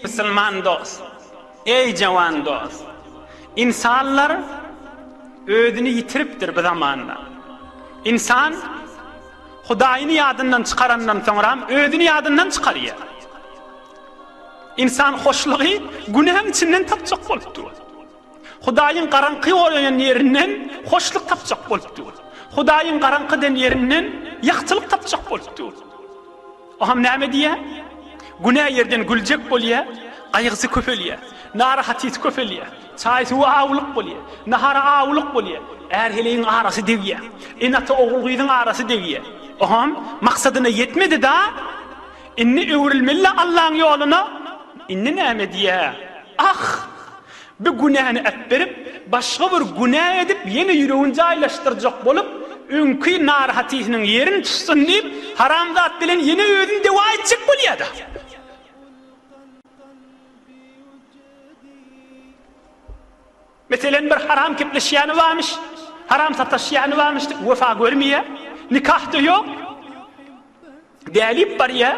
Müslüman dost, ey cavan dost, insanlar ödünü yitiripdir bu zamanda. İnsan Hudaýyny ýadyndan çıkarandan sonra ödünü ýadyndan çıkarýar. İnsan hoşlugy günahın içinden tapjak bolupdy. Hudaýyň garanky bolan ýerinden hoşluk tapjak bolupdy. Hudaýyň garanky den ýerinden ýakçylyk tapjak bolupdy. Aham näme diýär? Günah yerden güljek bolýar, gaýgysy köpelýär, narahaty köpelýär, çaýsy awlyk bolýar, nahara awlyk bolýar, erheliň arasy degýär, enata ogulgydyň arasy degýär. Aham maksadyna yetmedi da, inni öwrilmeli Allahyň ýoluna, inni näme diýär? Ah! Bu günahny etberip, başga bir günah edip, ýene ýüregini jaýlaşdyrjak bolup, öňkü narahatynyň ýerini tutsun diýip, haram zat bilen ýene özüni dewa etjek bolýar. Meselen bir haram kepleşýäni varmış, haram sataşýany varmış, wefa görmeýär, nikah da ýok. Dälip barýar,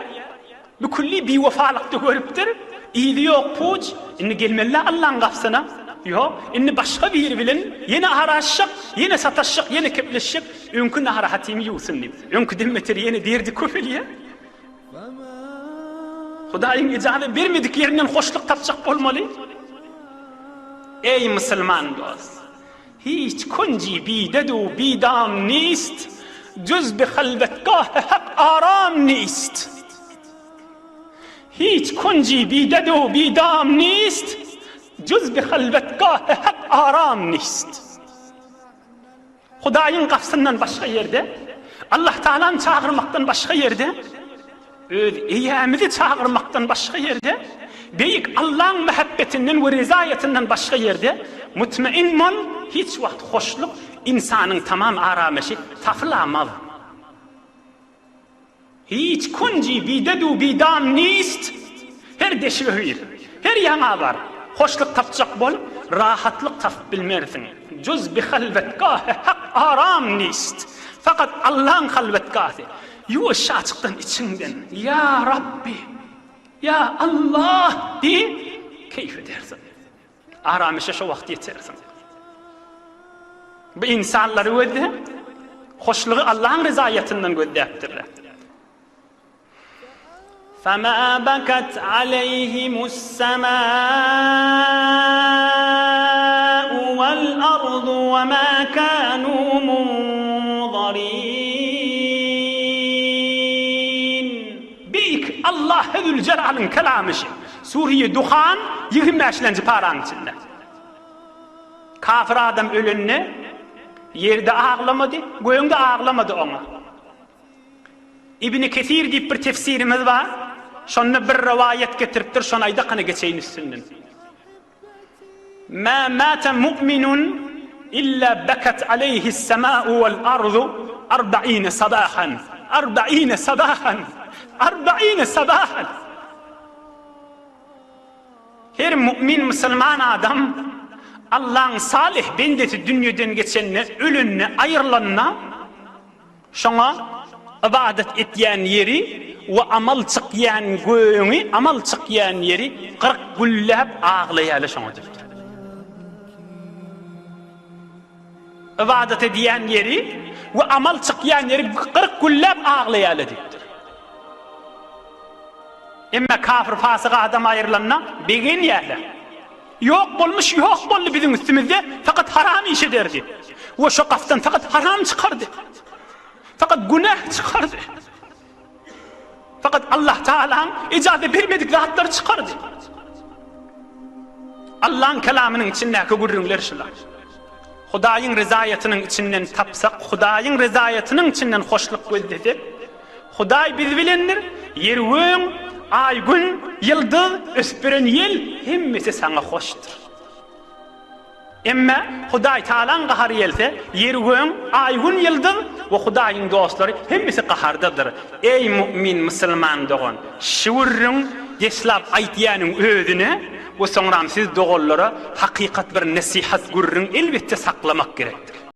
bu kulli biwefalykdy görüpdir, ýyly ýok puç, inni gelmeli Allahyň gapsyna. Ýok, inni başga bir bilen ýene haraşyk, ýene sataşyk, ýene kepleşyk, öňkü narahatymy ýuwsyn diýip. Öňkü demmeter ýene derdi köpelýär. Hudaýyň ijazat bermediklerinden hoşluk tapjak bolmaly. Ey Müslüman dost, hiç kunci bidedu bidam nist, cüz bi halvetgah hak aram nist. Hiç kunci bidedu bidam nist, cüz bi halvetgah hak aram nist. Hudaýyň gapsyndan başga ýerde, Allah Taala'ny çağırmakdan başga ýerde, öz eýämizi çağırmakdan başga ýerde, beyik Allah'ın mehabbetinden ve rizayetinden başka yerde mutmain bol, hiç vakt hoşluk insanın tamam arameşi tafılamaz. Hiç kunci bidedu bidam nist, her deşvehir, her yana var. Hoşluk tapacak bol, rahatlık tap bilmersin. Cüz bi halvetgâhe hak aram nist. Fakat Allah'ın halvetgâhe, yuş açıktan içinden, ya Rabbi, ya Allah diye keyif edersin. Aramışa şu vakti yetersin. Bu insanları öde, hoşluğu Allah'ın rızayetinden göddeptirler. فَمَا بَكَتْ عَلَيْهِمُ السَّمَاءُ وَالْأَرْضُ وَمَا كَانُوا مُنظَرِينَ. Büyük Allah Zülcelal'ın kelamışı. Suriye Duhan 25. paranın içinde. Kafir adam ölünne yerde ağlamadı, göğünde ağlamadı ona. İbn-i Kesir deyip bir tefsirimiz var. Şonu bir rivayet getiriptir, şonu ayda kanı geçeyin üstünden. Ma mâte mu'minun illa bekat aleyhis semâ'u vel ardu 40 sabahan. 40 sabahan. 40 sabahan. Her mümin Müslüman adam Allah'ın salih bendeti dünyadan geçenine, ölünne, ayrılanına şuna ibadet etyen yeri ve amal çıkyan göğünü, amal çıkyan yeri 40 güllep ağlayalı şuna diptir. İbadet etyen yeri ve amal çıkyan yeri 40 güllep ağlayalı diptir. Emme kafir fasık adam ayrılanına begin yerler. Yok bolmuş, yok bollu bizim üstümüzde, fakat haram iş ederdi. Ve şu kaftan fakat haram çıkardı. Fakat günah çıkardı. Fakat Allah Teala'nın icazet vermedik rahatları çıkardı. Allah'ın kelamının içindeki gurrunlar şular. Hudaýyň rızayetinin içinden tapsak, Hudaýyň rızayetinin içinden hoşluk gözledip, Hudaý biz bilendir, yer göň, ay gün, yıldız, öspüren yel, hemmesi sana hoştur. Emme Hudaý Taala'nın gaharı gelse, yer göň, ay gün, yıldız ve Hudaýyň dostları hemmesi gahardadır. Ey mümin Müslüman doğan, şuurun deslap aytýanyň özüne o soňram siz dogollara hakykat bir nasihat gurrun elbetde saklamak gerekdir.